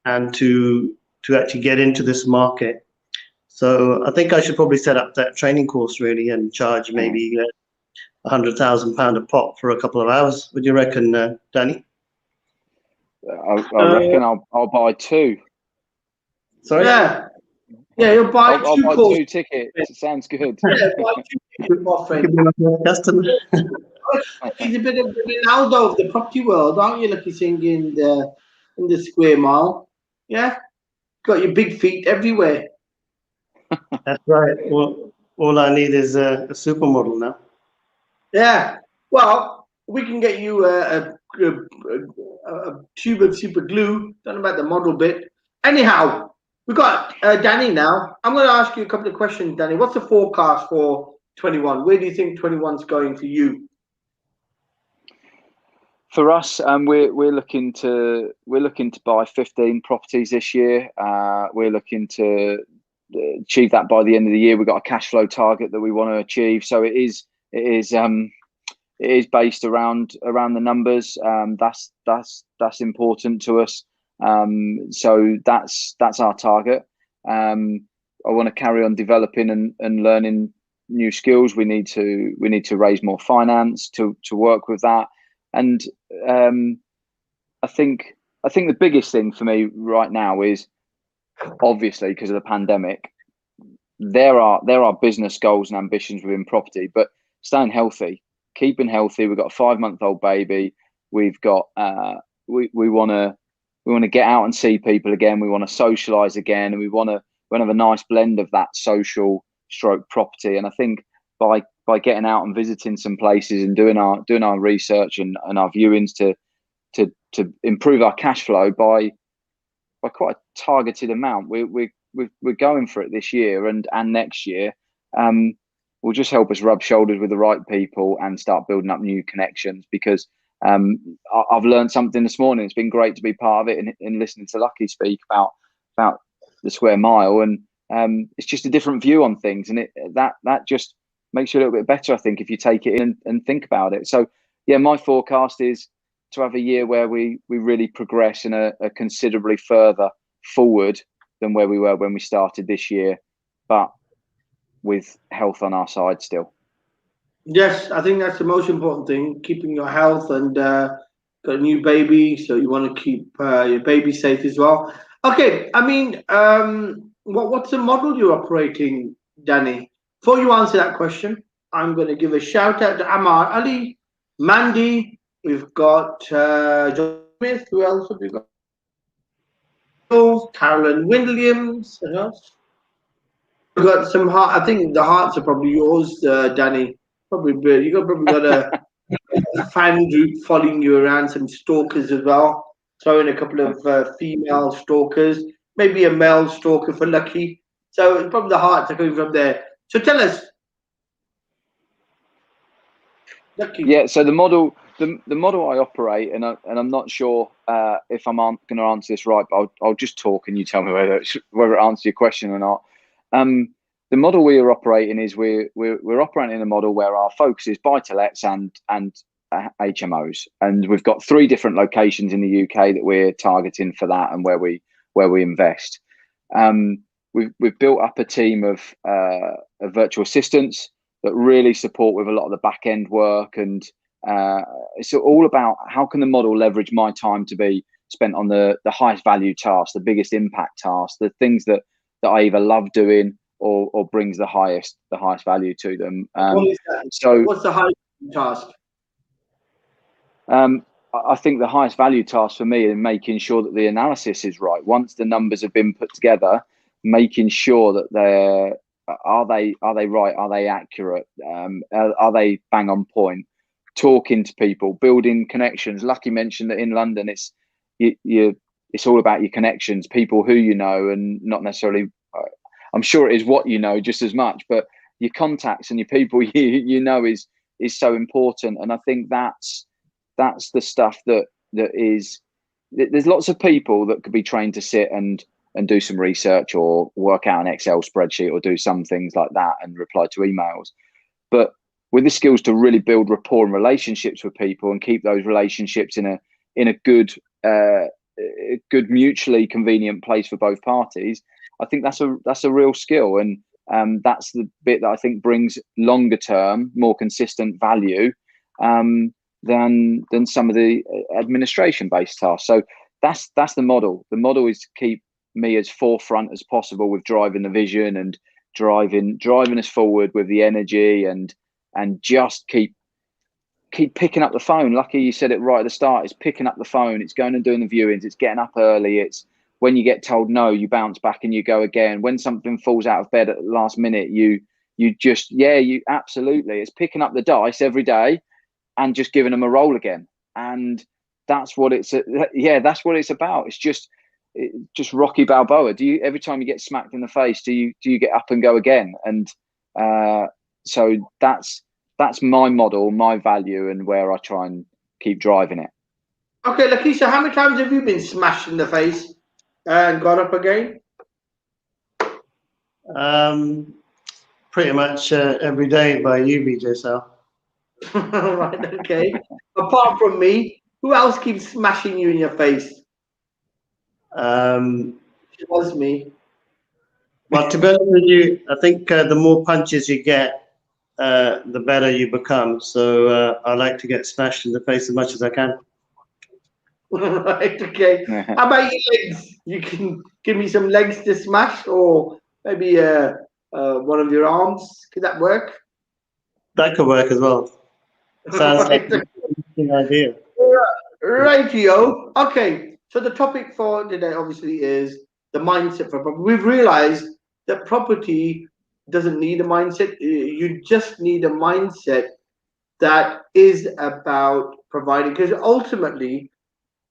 and to actually get into this market. So I think I should probably set up that training course really and charge maybe £100,000 a pop for a couple of hours. What do you reckon, Danny?
I reckon I'll buy 2.
Sorry?
Yeah, you'll buy
I'll
2
buy
courses.
2 tickets. It sounds good.
Yeah, buy 2 tickets, my friend. He's a bit of an Aldo of the property world, aren't you, Lakhi Singh, in the square mile? Yeah? Got your big feet everywhere.
That's right. Well, all I need is a supermodel now.
Yeah. Well, we can get you a tube of super glue. Don't know about the model bit. Anyhow, we've got Danny now. I'm going to ask you a couple of questions, Danny. What's the forecast for 21? Where do you think 21's going for you?
For us, we're looking to buy 15 properties this year. We're looking to achieve that by the end of the year. We've got a cash flow target that we want to achieve. So it is based around the numbers. That's important to us. So that's our target. I want to carry on developing and learning new skills. We need to raise more finance to work with that. And I think the biggest thing for me right now is, obviously, because of the pandemic, there are business goals and ambitions within property, but staying healthy, keeping healthy. We've got a 5-month-old baby. We've got we want to get out and see people again. We want to socialize again, and we want to have a nice blend of that social stroke property. And I think by getting out and visiting some places and doing our research and our viewings to improve our cash flow by quite a targeted amount, we're going for it this year and next year. Will just help us rub shoulders with the right people and start building up new connections, because I've learned something this morning. It's been great to be part of it and listening to Lakhi speak about the square mile, and it's just a different view on things, and that just makes you a little bit better, I think, if you take it in and think about it. So yeah, my forecast is to have a year where we really progress and are considerably further forward than where we were when we started this year, but with health on our side still.
Yes, I think that's the most important thing, keeping your health and got a new baby, so you want to keep your baby safe as well. Okay, I mean, what's the model you're operating, Danny? Before you answer that question, I'm going to give a shout out to Amar Ali, Mandy. We've got John Smith. Who else have we got? Carolyn Williams. Who else? We've got some heart. I think the hearts are probably yours, Danny. Probably, you got probably got a fan group following you around, some stalkers as well. Throw in a couple of female stalkers, maybe a male stalker for Lucky. So probably the hearts are coming from there. So tell us, Lucky.
Yeah, so the model I operate, and I'm not sure if I'm going to answer this right, but I'll just talk and you tell me whether it answers your question or not. The model we are operating is we're operating in a model where our focus is buy-to-lets and HMOs, and we've got 3 different locations in the UK that we're targeting for that, and where we invest. We've built up a team of virtual assistants that really support with a lot of the back end work, and it's all about how can the model leverage my time to be spent on the highest value tasks, the biggest impact tasks, the things that I either love doing or brings the highest value to them.
So what's the highest task?
I think the highest value task for me is making sure that the analysis is right. Once the numbers have been put together, making sure that are they right? Are they accurate? Are they bang on point? Talking to people, building connections. Lucky mentioned that in London, it's all about your connections, people who you know, and not necessarily. I'm sure it is what you know just as much, but your contacts and your people you know is so important. And I think that's the stuff that is. There's lots of people that could be trained to sit and do some research or work out an Excel spreadsheet or do some things like that and reply to emails. But with the skills to really build rapport and relationships with people and keep those relationships in a good mutually convenient place for both parties, I think that's a real skill, and that's the bit that I think brings longer term, more consistent value than some of the administration based tasks. So that's the model. The model is to keep me as forefront as possible with driving the vision and driving us forward with the energy, and just keep picking up the phone. Lucky you said it right at the start. It's picking up the phone. It's going and doing the viewings. It's getting up early. It's when you get told no, you bounce back and you go again. When something falls out of bed at the last minute, you absolutely. It's picking up the dice every day and just giving them a roll again. And that's what it's about. It's just Rocky Balboa. Every time you get smacked in the face, do you get up and go again? And so that's my model, my value, and where I try and keep driving it.
Okay, Lakhi, so how many times have you been smashed in the face and got up again?
Pretty much every day by you, BJ Sal.
Right, okay. Apart from me, who else keeps smashing you in your face? It was me.
Well, to be honest with you, I think the more punches you get, the better you become. So I like to get smashed in the face as much as I can.
Right, okay. How about your legs? You can give me some legs to smash, or maybe one of your arms. Could that work?
That could work as well. Sounds like an interesting idea.
Rightio. Okay, so the topic for today obviously is the mindset for property. We've realized that property doesn't need a mindset. You just need a mindset that is about providing, because ultimately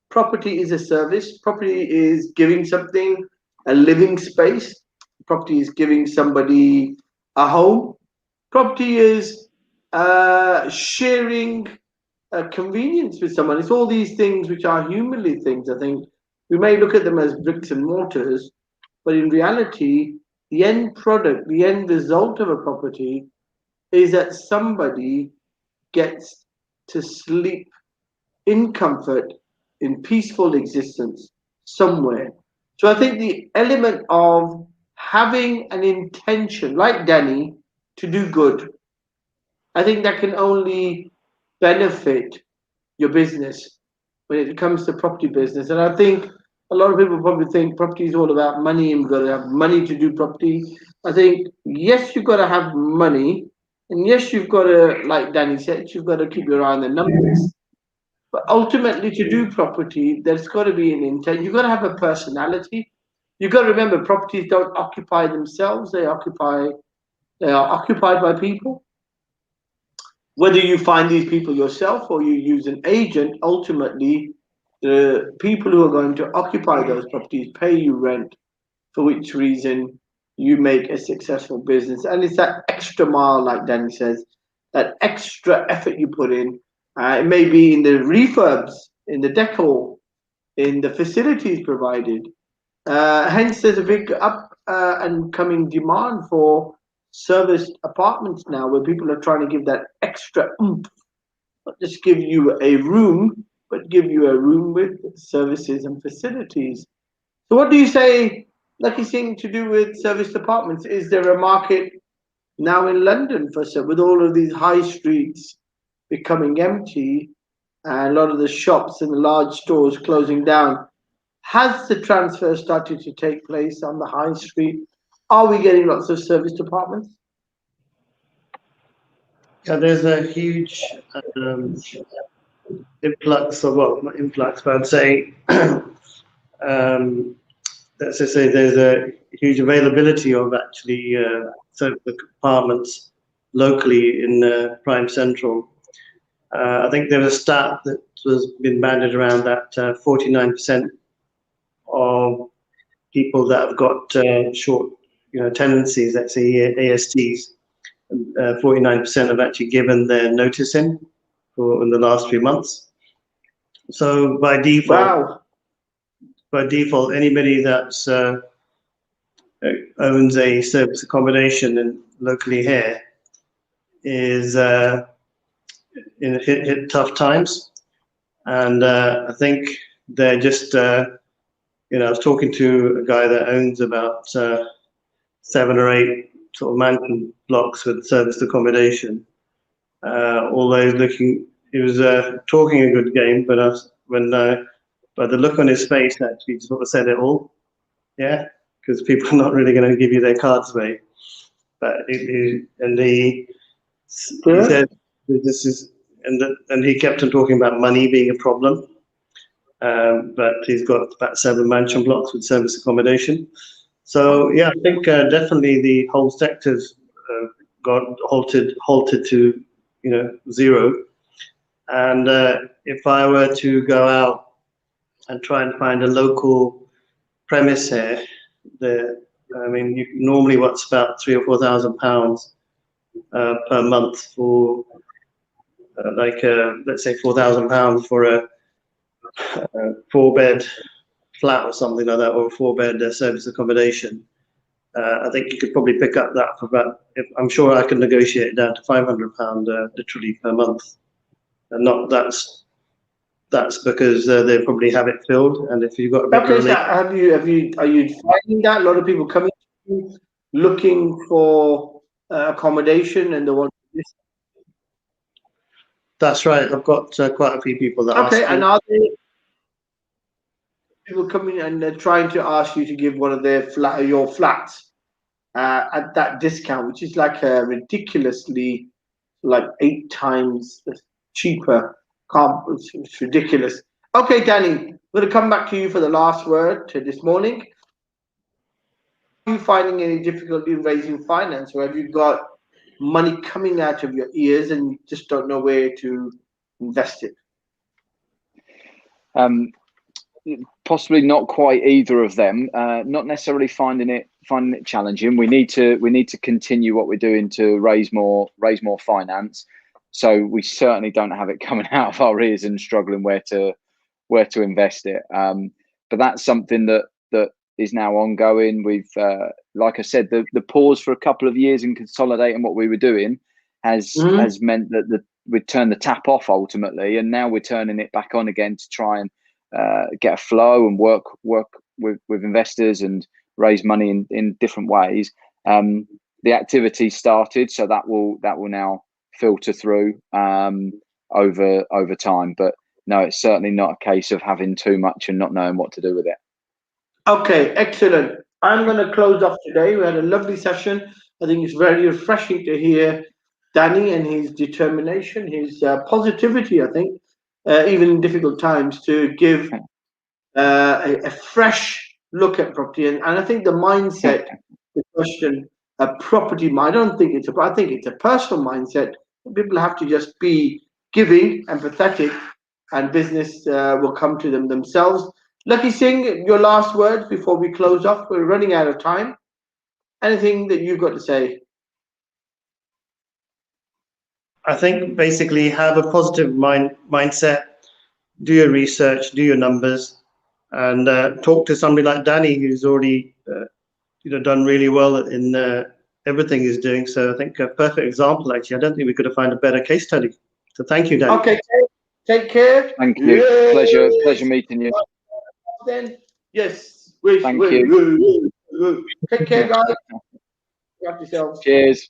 property is a service. Property is giving something a living space. Property is giving somebody a home. Property is sharing convenience with someone. It's all these things which are humanly things. I think we may look at them as bricks and mortars, but in reality, the end product, the end result of a property is that somebody gets to sleep in comfort, in peaceful existence somewhere. So I think the element of having an intention, like Danny, to do good, I think that can only benefit your business when it comes to property business. And I think a lot of people probably think property is all about money and we've got to have money to do property. I think, yes, you've got to have money. And yes, you've got to, like Danny said, you've got to keep your eye on the numbers. But ultimately, to do property, there's got to be an intent. You've got to have a personality. You've got to remember, properties don't occupy themselves. They are occupied by people. Whether you find these people yourself or you use an agent, ultimately, the people who are going to occupy those properties pay you rent, for which reason you make a successful business. And it's that extra mile, like Danny says, that extra effort you put in. It may be in the refurbs, in the decor, in the facilities provided. Hence, there's a big up and coming demand for serviced apartments now, where people are trying to give that extra oomph, not just give you a room, but give you a room with services and facilities. So, what do you say, Lakhi Singh, to do with serviced apartments? Is there a market now in London for with all of these high streets becoming empty and a lot of the shops and the large stores closing down? Has the transfer started to take place on the high street? Are we getting lots of serviced apartments?
Yeah, there's a huge influx of, well, not influx, but I'd say, let's just say there's a huge availability of actually serviced apartments locally in Prime Central. I think there was a stat that was been bandied around that 49% of people that have got short, tenancies, let's say ASTs, 49% have actually given their notice in the last few months. So by default, anybody that's owns a service accommodation and locally here is hit tough times, and I think they're just I was talking to a guy that owns about 7 or 8 sort of mansion blocks with serviced accommodation. Although he was talking a good game, but but the look on his face actually sort of said it all. Yeah, because people are not really going to give you their cards away. But he said this is, and he kept on talking about money being a problem. But he's got about 7 mansion blocks with service accommodation. So yeah, I think definitely the whole sector's got halted to zero. And if I were to go out and try and find a local premise here, normally what's about £3,000 or £4,000 per month for let's say £4,000 for a 4-bed flat or something like that, or a 4-bed service accommodation. I think you could probably pick up that for about, I'm sure I can negotiate it down to £500 literally per month. And not that's because they probably have it filled. And if you've got a big
so are you finding that a lot of people coming to you looking for accommodation and they want this?
That's right. I've got quite a few people that ask.
And are they people coming and they're trying to ask you to give one of your flats at that discount, which is like ridiculously, like 8 times cheaper? It's ridiculous. Okay, Danny, I'm going to come back to you for the last word to this morning. Are you finding any difficulty in raising finance, or have you got money coming out of your ears and you just don't know where to invest it?
Possibly not quite either of them. Not necessarily finding it challenging. We need to continue what we're doing to raise more finance. So we certainly don't have it coming out of our ears and struggling where to invest it. But that's something that is now ongoing. We've, like I said, the pause for a couple of years in consolidating what we were doing has meant that we'd turned the tap off ultimately, and now we're turning it back on again to try and get a flow and work with investors and raise money in different ways. The activity started, so that will now filter through over time. But no, it's certainly not a case of having too much and not knowing what to do with it.
Okay, excellent. I'm going to close off today. We had a lovely session. I think it's very refreshing to hear Danny and his determination, his positivity, I think, even in difficult times, to give a fresh look at property. And I think the mindset, the question, a property, I don't think it's I think it's a personal mindset. People have to just be giving, empathetic, and business will come to them themselves. Lakhi Singh, your last words before we close off. We're running out of time. Anything that you've got to say?
I think basically have a positive mindset, do your research, do your numbers, and talk to somebody like Danny, who's already done really well in everything he's doing. So I think a perfect example, actually. I don't think we could have found a better case study. So thank you, Danny.
Okay, take care.
Thank you.
Yes.
Pleasure meeting you.
Then, yes.
Thank you.
Take care, guys. Look after yourselves.
Cheers.